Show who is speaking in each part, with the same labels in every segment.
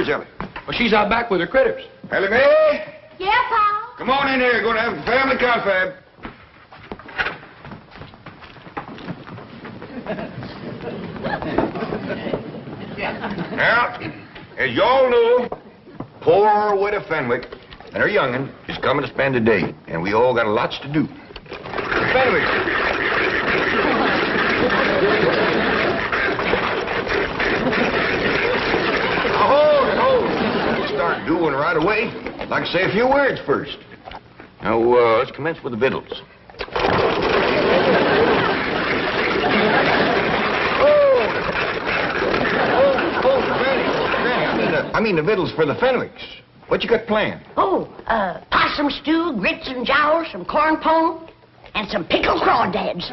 Speaker 1: Where's Ellie?
Speaker 2: Well, she's out back with her critters.
Speaker 1: Ellie Mae?
Speaker 3: Yeah, Pa?
Speaker 1: Come on in here. Going to have a family confab. Now, as you all know, poor widow Fenwick and her young'un is coming to spend the day, and we all got lots to do. Fenwick. Hold. Start doing right away. I'd like to say a few words first. Now, let's commence with the victuals. I mean the victuals for the Fenwicks. What you got planned?
Speaker 3: Possum stew, grits and jowls, some corn pone, and some pickled crawdads.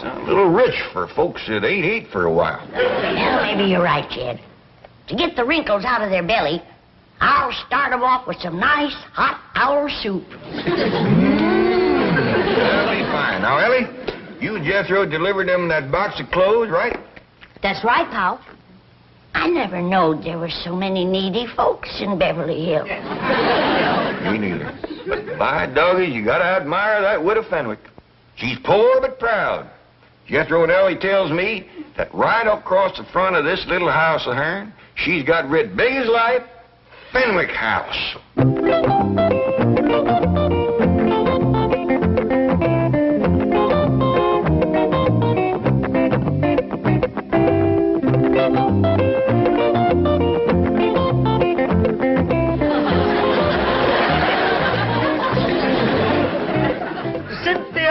Speaker 1: Sound a little rich for folks that ain't ate for a while.
Speaker 3: Well, maybe you're right, Jed. To get the wrinkles out of their belly, I'll start them off with some nice hot owl soup.
Speaker 1: That'll be fine. Now, Ellie, you and Jethro delivered them that box of clothes, right?
Speaker 3: That's right, Pal. I never knowed there were so many needy folks in Beverly Hills.
Speaker 1: Me neither. But by doggy, you gotta admire that widow Fenwick. She's poor but proud. Jethro and Ellie tells me that right across the front of this little house of hers, she's got writ big as life, Fenwick House.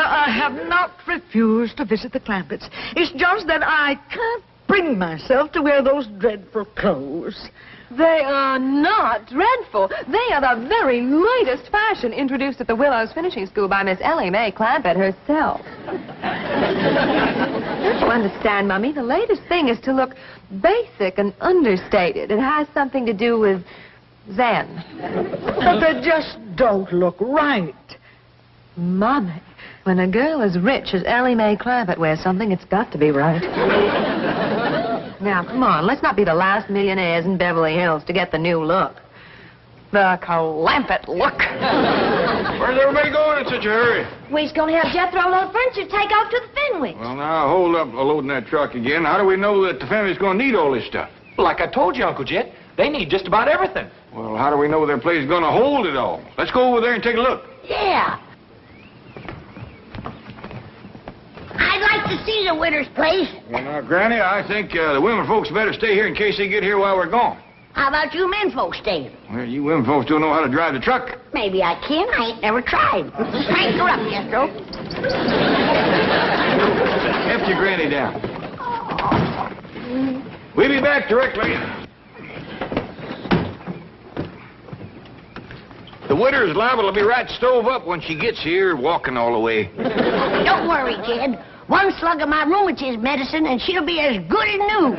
Speaker 4: I have not refused to visit the Clampetts. It's just that I can't bring myself to wear those dreadful clothes.
Speaker 5: They are not dreadful. They are the very latest fashion introduced at the Willows Finishing School by Miss Ellie Mae Clampett herself. Don't you understand, Mummy? The latest thing is to look basic and understated. It has something to do with Zen.
Speaker 4: But they just don't look right.
Speaker 5: Mummy, when a girl as rich as Ellie Mae Clampett wears something, it's got to be right. Now, come on, let's not be the last millionaires in Beverly Hills to get the new look. The Clampett look.
Speaker 1: Where's everybody going in such a hurry?
Speaker 3: We's gonna have Jethro load furniture to take off to the Fenwicks.
Speaker 1: Well, now, hold up loading that truck again. How do we know that the family's going to need all this stuff?
Speaker 2: Like I told you, Uncle Jed, they need just about everything.
Speaker 1: Well, how do we know their place is going to hold it all? Let's go over there and take a look.
Speaker 3: Yeah. I'd like to see the widow's place.
Speaker 1: Well, now, Granny, I think the women folks better stay here in case they get here while we're gone.
Speaker 3: How about you men folks staying?
Speaker 1: Well, you women folks don't know how to drive the truck.
Speaker 3: Maybe I can. I ain't never tried. Crank her up, Jethro.
Speaker 1: Heft your Granny down. We'll be back directly. The widow's liable to be right stove up when she gets here, walking all the way.
Speaker 3: Don't worry, kid. One slug of my rheumatism medicine and she'll be as good as new.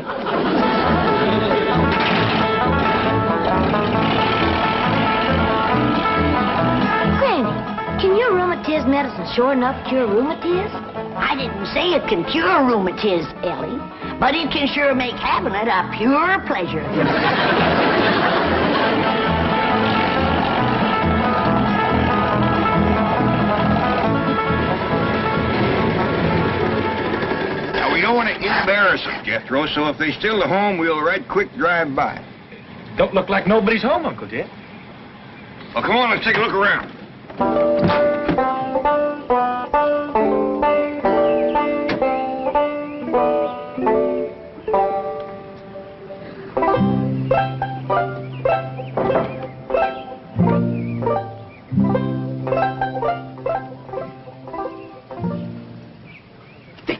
Speaker 3: Granny, can your rheumatism medicine sure enough cure rheumatism? I didn't say it can cure rheumatism, Ellie, but it can sure make having it a pure pleasure.
Speaker 1: We don't want to embarrass them, Jethro, so if they still at home, we'll right quick drive by.
Speaker 2: Don't look like nobody's home, Uncle Jed.
Speaker 1: Well, come on, let's take a look around.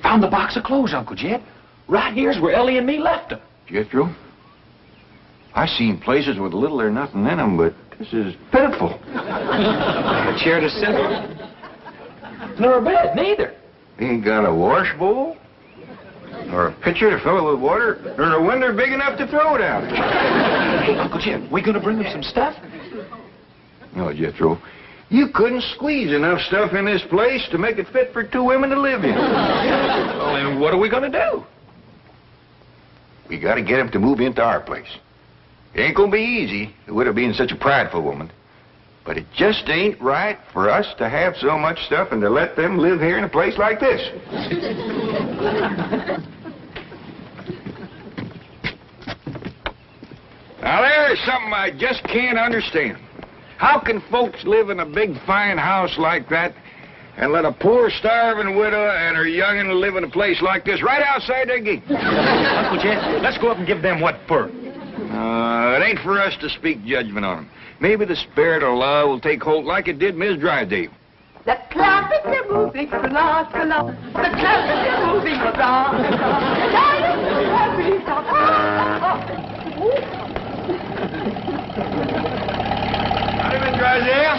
Speaker 2: Found the box of clothes, Uncle Jed. Right here's where Ellie and me left them.
Speaker 1: Jethro, I've seen places with little or nothing in them, but this is pitiful.
Speaker 2: A chair to sit on. Nor a bed, neither.
Speaker 1: Ain't got a wash bowl, or a pitcher to fill it with water, or a window big enough to throw it out.
Speaker 2: Hey, Uncle Jed, we gonna bring them some stuff?
Speaker 1: No, Jethro. You couldn't squeeze enough stuff in this place to make it fit for two women to live in.
Speaker 2: Well, then what are we going to do?
Speaker 1: We got to get him to move into our place. It ain't gonna be easy, with her being such a prideful woman. But it just ain't right for us to have so much stuff and to let them live here in a place like this. Now, there's something I just can't understand. How can folks live in a big, fine house like that and let a poor, starving widow and her young'un live in a place like this right outside their gate?
Speaker 2: Uncle Jed, let's go up and give them what for.
Speaker 1: It ain't for us to speak judgment on them. Maybe the spirit of love will take hold like it did Miss Drydale.
Speaker 6: The Clampett, they're moving, hurrah, hurrah. The Clampett, they're moving, hurrah.
Speaker 1: Howdy, Miss Drydale.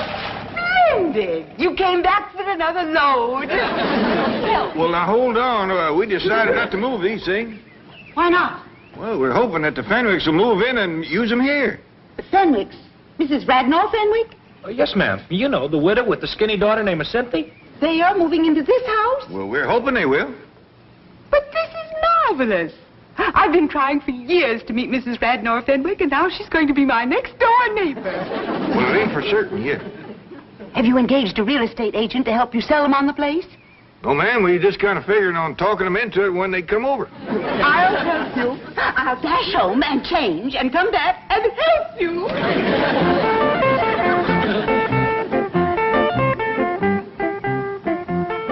Speaker 6: Splendid. You came back for another load.
Speaker 1: Well, now, hold on. We decided not to move these things.
Speaker 6: Why not?
Speaker 1: Well, we're hoping that the Fenwicks will move in and use them here.
Speaker 6: The Fenwicks. Mrs. Radnor Fenwick?
Speaker 2: Oh, yes, ma'am. You know, the widow with the skinny daughter named Cynthia.
Speaker 6: They are moving into this house?
Speaker 1: Well, we're hoping they will.
Speaker 6: But this is marvelous. I've been trying for years to meet Mrs. Radnor Fenwick, and now she's going to be my next-door neighbor.
Speaker 1: Well, it ain't for certain yet.
Speaker 6: Have you engaged a real estate agent to help you sell them on the place?
Speaker 1: No, ma'am, we just kind of figuring on talking them into it when they come over.
Speaker 6: I'll help you. I'll dash home and change and come back and help you.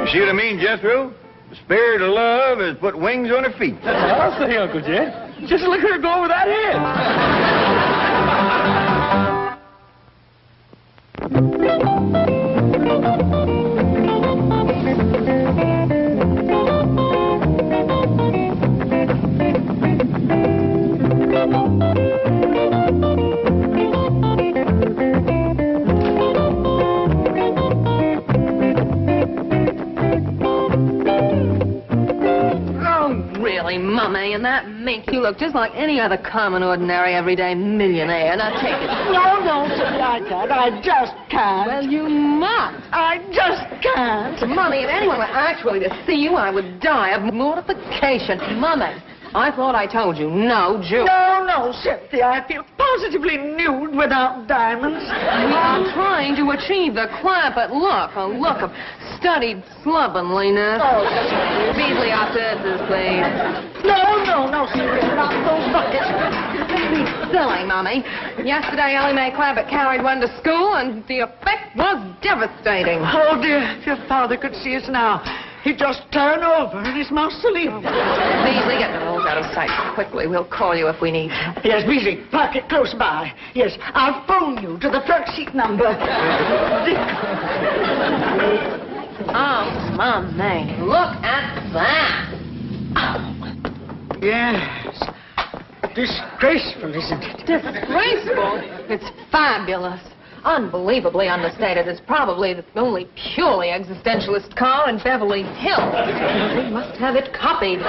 Speaker 1: You see what I mean, Jethro? The spirit of love has put wings on her feet.
Speaker 2: I'll say, Uncle Jed. Just look at her go over that head.
Speaker 5: Mummy, and that makes you look just like any other common, ordinary, everyday millionaire. Now take it.
Speaker 4: No, Cynthia, I can't. I just can't.
Speaker 5: Well, you must.
Speaker 4: I just can't.
Speaker 5: Mummy, if anyone were actually to see you, I would die of mortification. Mummy, I thought I told you, no Jew.
Speaker 4: No, Cynthia, I feel positively nude without diamonds.
Speaker 5: We are trying to achieve the Clampett look, a look of studied slovenliness.
Speaker 4: Oh,
Speaker 5: Beasley, our services, please.
Speaker 4: No, Cynthia, not those buckets.
Speaker 5: Don't be silly, Mummy. Yesterday, Ellie Mae Clampett carried one to school, and the effect was devastating.
Speaker 4: Oh, dear, if your father could see us now, he'd just turn over in his mausoleum.
Speaker 5: Beasley, get the rolls out of sight quickly. We'll call you if we need you.
Speaker 4: Yes, Beasley, park it close by. Yes, I'll phone you to the front seat number.
Speaker 5: Oh, Mummy, look at that.
Speaker 4: Yes. Disgraceful, isn't it?
Speaker 5: Disgraceful? It's fabulous. Unbelievably understated. It's probably the only purely existentialist car in Beverly Hills. We must have it copied.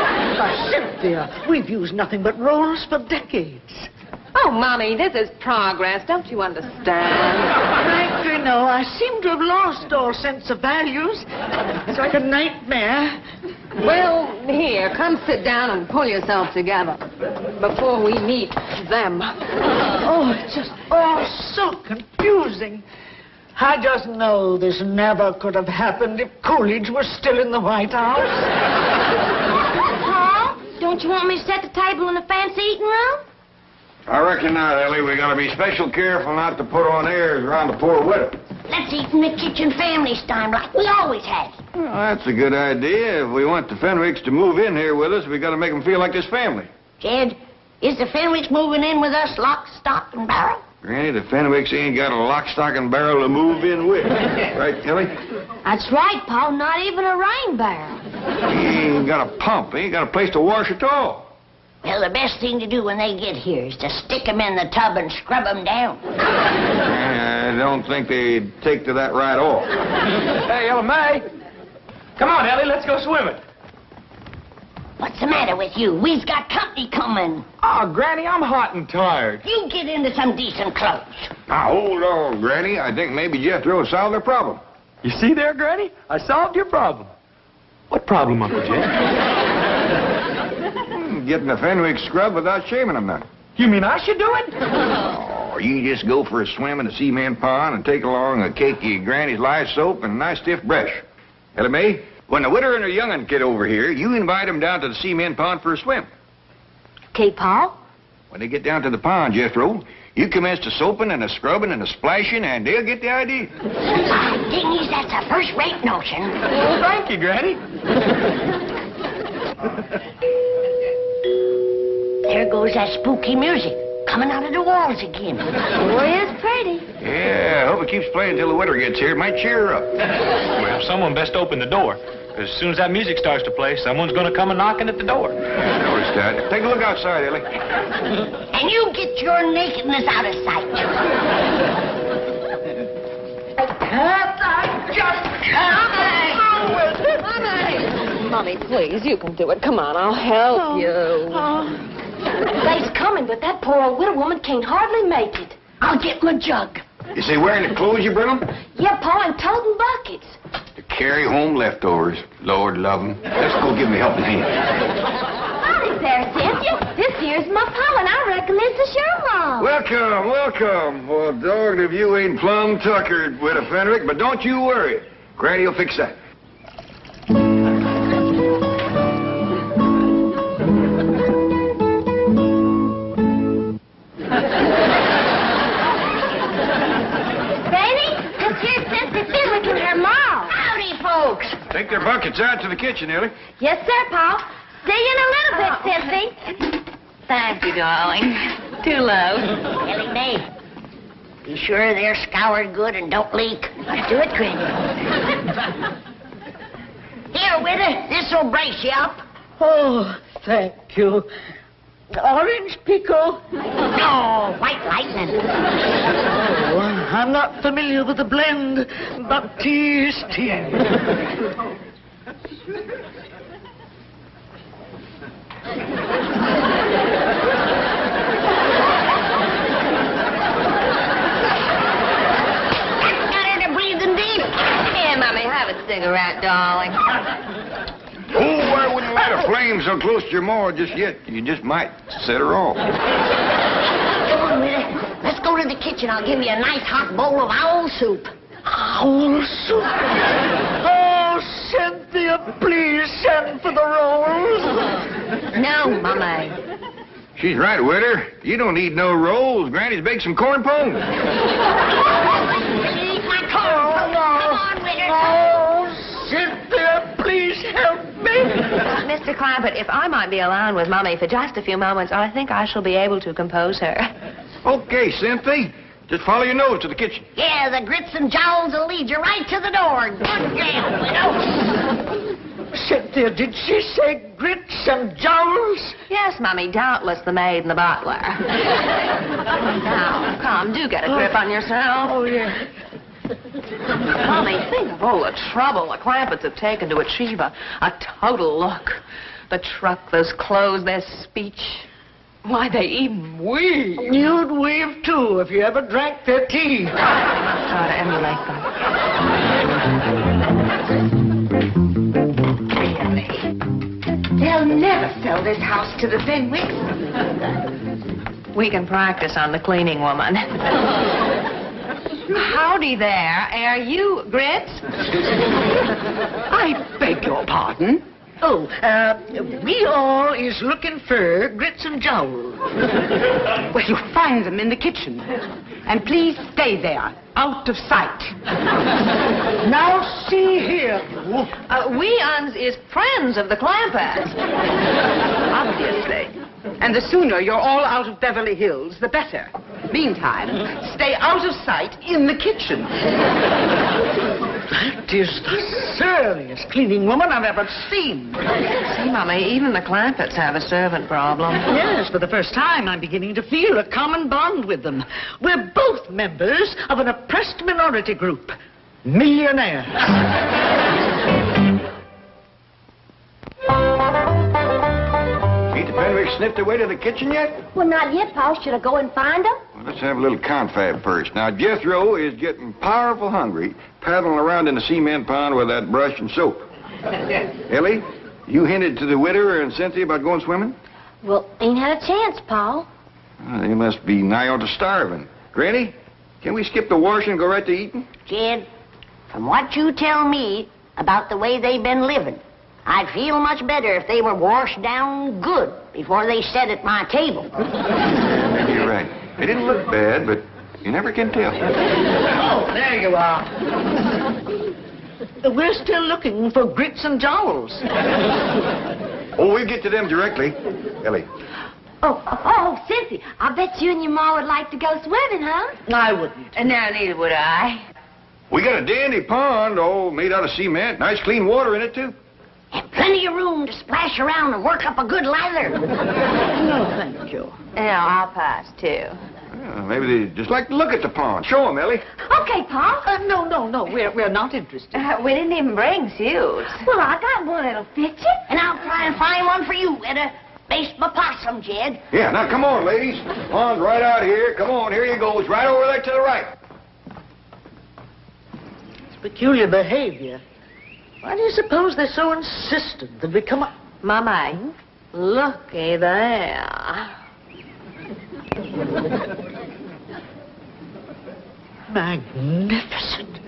Speaker 4: Cynthia, we've used nothing but rolls for decades.
Speaker 5: Oh, Mommy, this is progress. Don't you understand?
Speaker 4: Frankly, no. I seem to have lost all sense of values. It's like a nightmare.
Speaker 5: Well, here, come sit down and pull yourself together before we meet them.
Speaker 4: Oh, it's just all so confusing. I just know this never could have happened if Coolidge was still in the White House.
Speaker 3: Paul, don't you want me to set the table in the fancy eating room?
Speaker 1: I reckon not, Ellie. We gotta be special careful not to put on airs around the poor widow.
Speaker 3: Let's eat in the kitchen family style like we always have.
Speaker 1: Well, that's a good idea. If we want the Fenwicks to move in here with us, we gotta make them feel like this family.
Speaker 3: Jed, is the Fenwicks moving in with us lock, stock, and barrel?
Speaker 1: Granny, the Fenwicks ain't got a lock, stock, and barrel to move in with. Right, Ellie?
Speaker 3: That's right, Paul. Not even a rain barrel.
Speaker 1: He ain't got a pump. He ain't got a place to wash at all.
Speaker 3: Well, the best thing to do when they get here is to stick them in the tub and scrub them down.
Speaker 1: I don't think they'd take to that right off.
Speaker 2: Hey, Ellie Mae. Come on, Ellie, let's go swimming.
Speaker 3: What's the matter with you? We've got company coming.
Speaker 2: Oh, Granny, I'm hot and tired.
Speaker 3: You get into some decent clothes.
Speaker 1: Now, hold on, Granny. I think maybe Jethro has solved their problem.
Speaker 2: You see there, Granny? I solved your problem. What problem, Uncle Jed?
Speaker 1: getting the Fenwick scrub without shaving them none.
Speaker 2: You mean I should do it?
Speaker 1: Oh, you just go for a swim in the cement pond and take along a cakey Granny's lye soap and a nice stiff brush. Ellie Mae, when the widow and her young'un get over here, you invite them down to the cement pond for a swim.
Speaker 3: Okay, Pa?
Speaker 1: When they get down to the pond, Jethro, you commence the soaping and the scrubbing and the splashing, and they'll get the idea.
Speaker 3: Dingies, that's a first-rate notion.
Speaker 2: Oh, thank you, Granny.
Speaker 3: There goes that spooky music coming out of the walls again. Boy, it's pretty.
Speaker 1: Yeah, I hope it keeps playing till the widow gets here. It might cheer her up.
Speaker 2: Well, someone best open the door. As soon as that music starts to play, someone's going to come and knocking at the door.
Speaker 1: I noticed that. Take a look outside, Ellie.
Speaker 3: And you get your nakedness out of sight.
Speaker 5: Mommy, please, you can do it. Come on, I'll help you.
Speaker 3: They's coming, but that poor old widow woman can't hardly make it. I'll get my jug.
Speaker 1: Is they wearing the clothes you bring them?
Speaker 3: Yeah, Pa, and toting buckets.
Speaker 1: To carry home leftovers. Lord love 'em. Let's go give 'em a helping hand.
Speaker 3: Howdy there, Cynthia. This here's my Pa, and I reckon this is your mom.
Speaker 1: Welcome, welcome. Well, dogged if you ain't plumb tuckered, Widow Fenwick, but don't you worry. Granny'll fix that. Take their buckets out to the kitchen, Ellie.
Speaker 3: Yes, sir, Pa. See you in a little bit, Cynthia.
Speaker 5: Thank you, darling. Too low.
Speaker 3: Ellie Mae, be sure they're scoured good and don't leak. Do it, Granny. Here, widow, this'll brace you up.
Speaker 4: Oh, thank you. Orange pickle.
Speaker 3: Oh, white lightning.
Speaker 4: Oh, I'm not familiar with the blend, but tea is tea.
Speaker 3: Got her to breathing deep.
Speaker 5: Here, Mommy, have a cigarette, darling.
Speaker 1: Oh, I wouldn't light a flame so close to your maw just yet. You just might set her off.
Speaker 3: Come on, widow. Let's go to the kitchen. I'll give you a nice hot bowl of owl soup.
Speaker 4: Owl soup. Oh, Cynthia, please send for the rolls.
Speaker 3: No, Mommy.
Speaker 1: She's right, Widow. You don't need no rolls. Granny's baked some corn pone.
Speaker 3: Eat my corn. Come on, widow.
Speaker 4: Oh, Cynthia, please help me.
Speaker 5: Mr. Clampett, if I might be alone with Mommy for just a few moments, I think I shall be able to compose her.
Speaker 1: Okay, Cynthia. Just follow your nose to the kitchen.
Speaker 3: Yeah, the grits and jowls will lead you right to the door. Good gal, widow.
Speaker 4: Cynthia, did she say grits and jowls?
Speaker 5: Yes, Mommy, doubtless the maid and the butler. Now, come, do get a grip on yourself.
Speaker 4: Oh, yeah.
Speaker 5: Mommy, think of all the trouble the Clampetts have taken to achieve a total look. The truck, those clothes, their speech. Why, they even weave.
Speaker 4: You'd weave, too, if you ever drank their tea.
Speaker 5: Try to emulate them.
Speaker 6: They'll never sell this house to the Fenwicks.
Speaker 5: We can practice on the cleaning woman. Howdy there. Are you Grits?
Speaker 6: I beg your pardon.
Speaker 4: Oh, we all is looking for grits and jowls.
Speaker 6: Well, you'll find them in the kitchen. And please stay there, out of sight.
Speaker 4: Now, see here.
Speaker 5: We uns is friends of the Clampetts.
Speaker 6: Obviously. And the sooner you're all out of Beverly Hills, the better. Meantime, stay out of sight in the kitchen.
Speaker 4: That is the surliest cleaning woman I've ever seen.
Speaker 5: See, Mommy, even the Clampetts have a servant problem.
Speaker 4: Yes, for the first time, I'm beginning to feel a common bond with them. We're both members of an oppressed minority group. Millionaires.
Speaker 1: Ain't the Fenwicks sniffed their way to the kitchen yet?
Speaker 3: Well, not yet, Pa. Should I go and find them?
Speaker 1: Well, let's have a little confab first. Now, Jethro is getting powerful hungry, paddling around in the cement pond with that brush and soap. Ellie, you hinted to the widow and Cynthia about going swimming?
Speaker 3: Well, ain't had a chance, Pa.
Speaker 1: Well, they must be nigh on to starving. Granny, can we skip the washing and go right to eating?
Speaker 3: Jed, from what you tell me about the way they've been living, I'd feel much better if they were washed down good before they sat at my table.
Speaker 1: Maybe you're right. They didn't look bad, but you never can tell.
Speaker 4: Oh, there you are. We're still looking for grits and jowls.
Speaker 1: Oh, we'll get to them directly. Ellie.
Speaker 3: Oh, Cynthia, I bet you and your ma would like to go swimming, huh?
Speaker 4: I wouldn't.
Speaker 5: And now neither would I.
Speaker 1: We got a dandy pond, all made out of cement. Nice clean water in it, too.
Speaker 3: And plenty of room to splash around and work up a good lather.
Speaker 4: No, thank you.
Speaker 5: Yeah, I'll pass, too.
Speaker 1: Well, maybe they just like to look at the pond. Show them, Ellie.
Speaker 3: Okay, Pa.
Speaker 4: No, we're not interested.
Speaker 5: We didn't even bring suits.
Speaker 3: Well, I got one that'll fit you. And I'll try and find one for you at a baseball possum, Jed.
Speaker 1: Yeah, now come on, ladies. Pond's right out here. Come on, here you go. It's right over there to the right.
Speaker 4: It's peculiar behavior. Why do you suppose they're so insistent that we come up?
Speaker 5: Mama, looky there.
Speaker 4: Magnificent.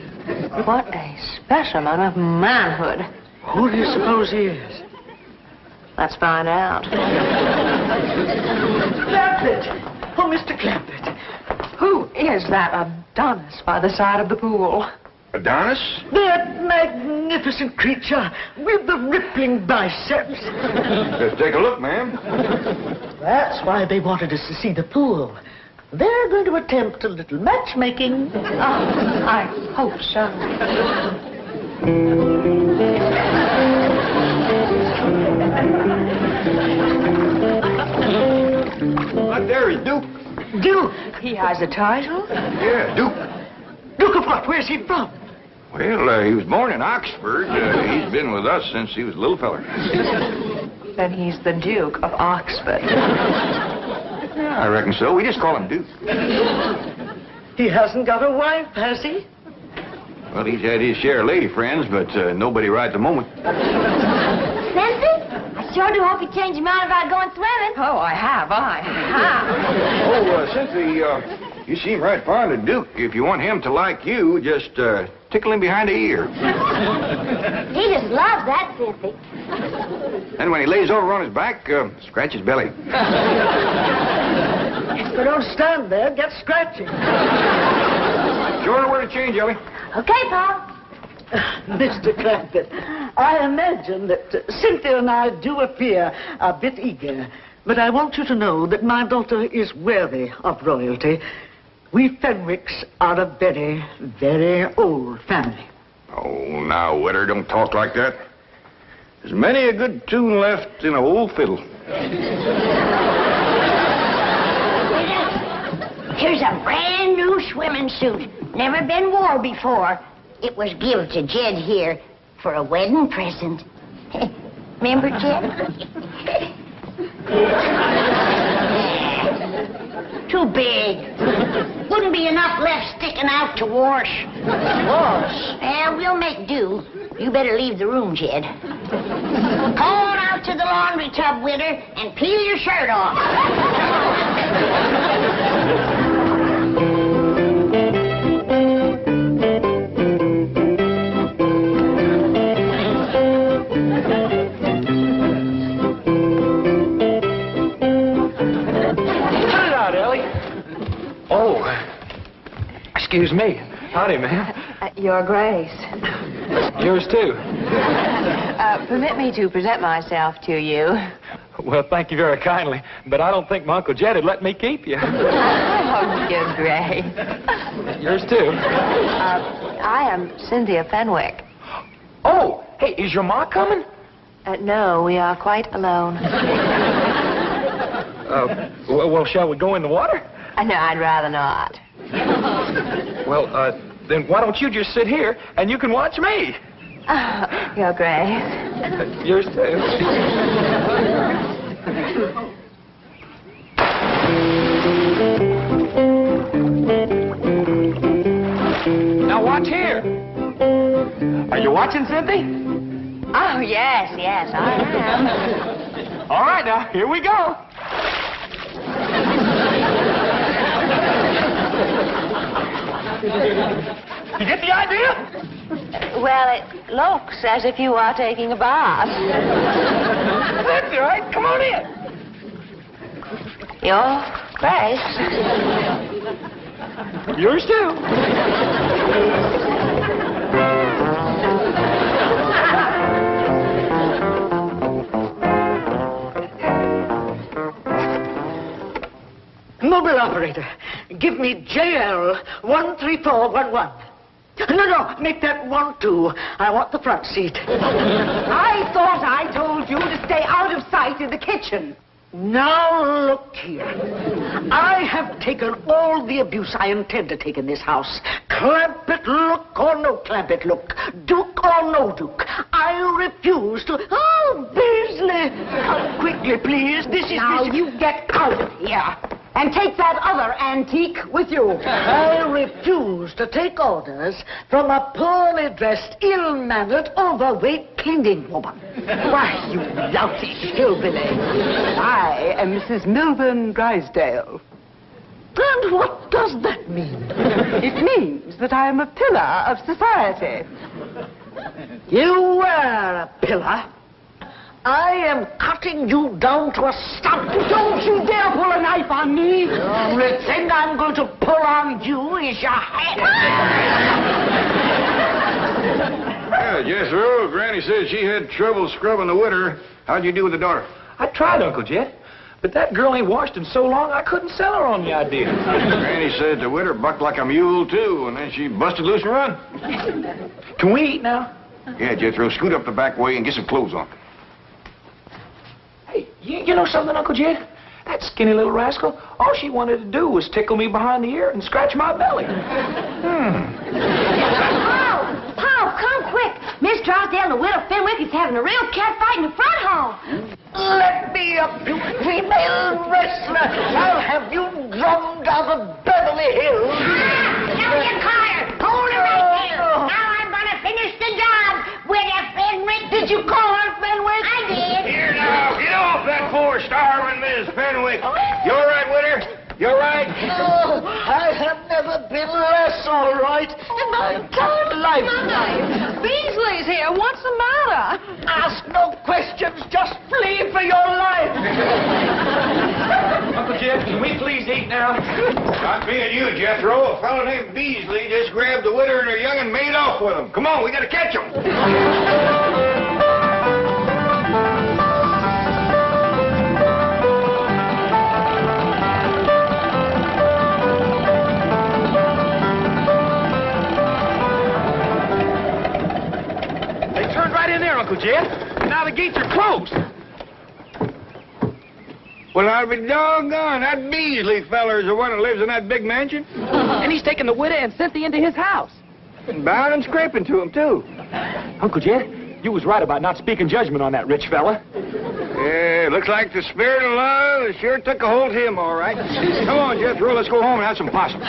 Speaker 5: What a specimen of manhood.
Speaker 4: Who do you suppose he is?
Speaker 5: Let's find out.
Speaker 4: Clampett! Oh, Mr. Clampett.
Speaker 5: Who is that Adonis by the side of the pool?
Speaker 1: Adonis?
Speaker 4: That magnificent creature with the rippling biceps.
Speaker 1: Let's take a look, ma'am.
Speaker 4: That's why they wanted us to see the pool. They're going to attempt a little matchmaking.
Speaker 5: Oh, I hope so.
Speaker 1: Right there is Duke.
Speaker 4: Duke!
Speaker 5: He has a title?
Speaker 1: Yeah, Duke.
Speaker 4: Duke of what? Where's he from?
Speaker 1: Well, he was born in Oxford. He's been with us since he was a little feller.
Speaker 5: Then he's the Duke of Oxford.
Speaker 1: Yeah, I reckon so. We just call him Duke.
Speaker 4: He hasn't got a wife, has he?
Speaker 1: Well, he's had his share of lady friends, but nobody right at the moment.
Speaker 3: Cynthia, I sure do hope you change your mind about going swimming.
Speaker 5: Oh, I have.
Speaker 1: Oh, Cynthia, you seem right fond of Duke. If you want him to like you, just tickle him behind the ear.
Speaker 3: He just loves that, Cynthia.
Speaker 1: Then when he lays over on his back, scratch his belly.
Speaker 4: So don't stand there. Get scratching.
Speaker 1: Sure know where to change, Ellie.
Speaker 3: Okay, Pa.
Speaker 4: Mr. Clampett, I imagine that Cynthia and I do appear a bit eager, but I want you to know that my daughter is worthy of royalty. We Fenwicks are a very, very old family.
Speaker 1: Oh, now, Widder, don't talk like that. There's many a good tune left in an old fiddle.
Speaker 3: Here's a brand new swimming suit. Never been wore before. It was give to Jed here for a wedding present. Remember, Jed? Too big. Wouldn't be enough left sticking out to wash.
Speaker 4: Wash?
Speaker 3: Yeah, we'll make do. You better leave the room, Jed. Go on out to the laundry tub, Widder, and peel your shirt off.
Speaker 2: Excuse me. Howdy, ma'am.
Speaker 5: Your Grace.
Speaker 2: Yours, too.
Speaker 5: Permit me to present myself to you.
Speaker 2: Well, thank you very kindly, but I don't think my Uncle Jed would let me keep you.
Speaker 5: Oh, Your Grace.
Speaker 2: Yours, too.
Speaker 5: I am Cynthia Fenwick.
Speaker 2: Oh, hey, is your ma coming?
Speaker 5: No, we are quite alone.
Speaker 2: Well, shall we go in the water?
Speaker 5: No, I'd rather not.
Speaker 2: Well, then why don't you just sit here and you can watch me?
Speaker 5: Your Grace.
Speaker 2: Yours too. Now watch here. Are you watching, Cynthia?
Speaker 5: Oh, yes, I am.
Speaker 2: All right, now, here we go. You get the idea?
Speaker 5: Well, it looks as if you are taking a bath.
Speaker 2: That's all right. Come on in.
Speaker 5: Your place.
Speaker 2: Yours too.
Speaker 4: Mobile operator, give me JL 13411. No, make that 12. I want the front seat.
Speaker 6: I thought I told you to stay out of sight in the kitchen.
Speaker 4: Now look here. I have taken all the abuse I intend to take in this house. Clampett look or no Clampett look. Duke or no Duke. I refuse to... Oh, Beasley! Come quickly, please. This is...
Speaker 6: Now you get out of here. And take that other antique with you.
Speaker 4: I refuse to take orders from a poorly dressed, ill-mannered, overweight cleaning woman.
Speaker 6: Why, you loutish hillbilly. I am Mrs. Milburn Drysdale.
Speaker 4: And what does that mean?
Speaker 6: It means that I am a pillar of society.
Speaker 4: You were a pillar. I am cutting you down to a stump.
Speaker 6: Don't you dare pull a knife on me.
Speaker 4: The only thing I'm going to pull on you is your hat.
Speaker 1: Yeah, Jethro, Granny said she had trouble scrubbing the widder. How'd you do with the daughter?
Speaker 2: I tried, Uncle Jet, but that girl ain't washed in so long I couldn't sell her on the idea.
Speaker 1: Granny said the widder bucked like a mule, too, and then she busted loose and run.
Speaker 2: Can we eat now?
Speaker 1: Yeah, Jethro, scoot up the back way and get some clothes on.
Speaker 2: Hey, you know something, Uncle Jed? That skinny little rascal, all she wanted to do was tickle me behind the ear and scratch my belly.
Speaker 3: Paul, come quick. Miss Drysdale and the widow Fenwick is having a real cat fight in the front hall.
Speaker 4: Let me up, you female wrestler. I'll have you drummed out of Beverly Hills.
Speaker 3: Now you caught her. Hold her right there. Now I'm going to finish the job. Widow Fenwick.
Speaker 4: Did you call her Fenwick?
Speaker 3: I did.
Speaker 1: Here now, get off that poor starving Miss Fenwick. You all right, widder? You all right?
Speaker 4: No, I have never been less all right in my entire lifetime.
Speaker 5: Beasley's here. What's the matter?
Speaker 4: Ask no questions. Just flee for your life.
Speaker 2: Uncle Jed, can we please eat now?
Speaker 1: Not being you, Jethro. A fellow named Beasley just grabbed the widder and her young and made off with them. Come on, we got to catch them.
Speaker 2: Right in there, Uncle Jed. Now the gates are closed.
Speaker 1: Well, I'll be doggone. That Beasley feller's the one that lives in that big mansion.
Speaker 2: And he's taken the widow and Cynthia into his house.
Speaker 1: And bound and scraping to him, too.
Speaker 2: Uncle Jed, you was right about not speaking judgment on that rich fella.
Speaker 1: Yeah, looks like the spirit of love sure took a hold of him, all right. Come on, Jethro, let's go home and have some possum.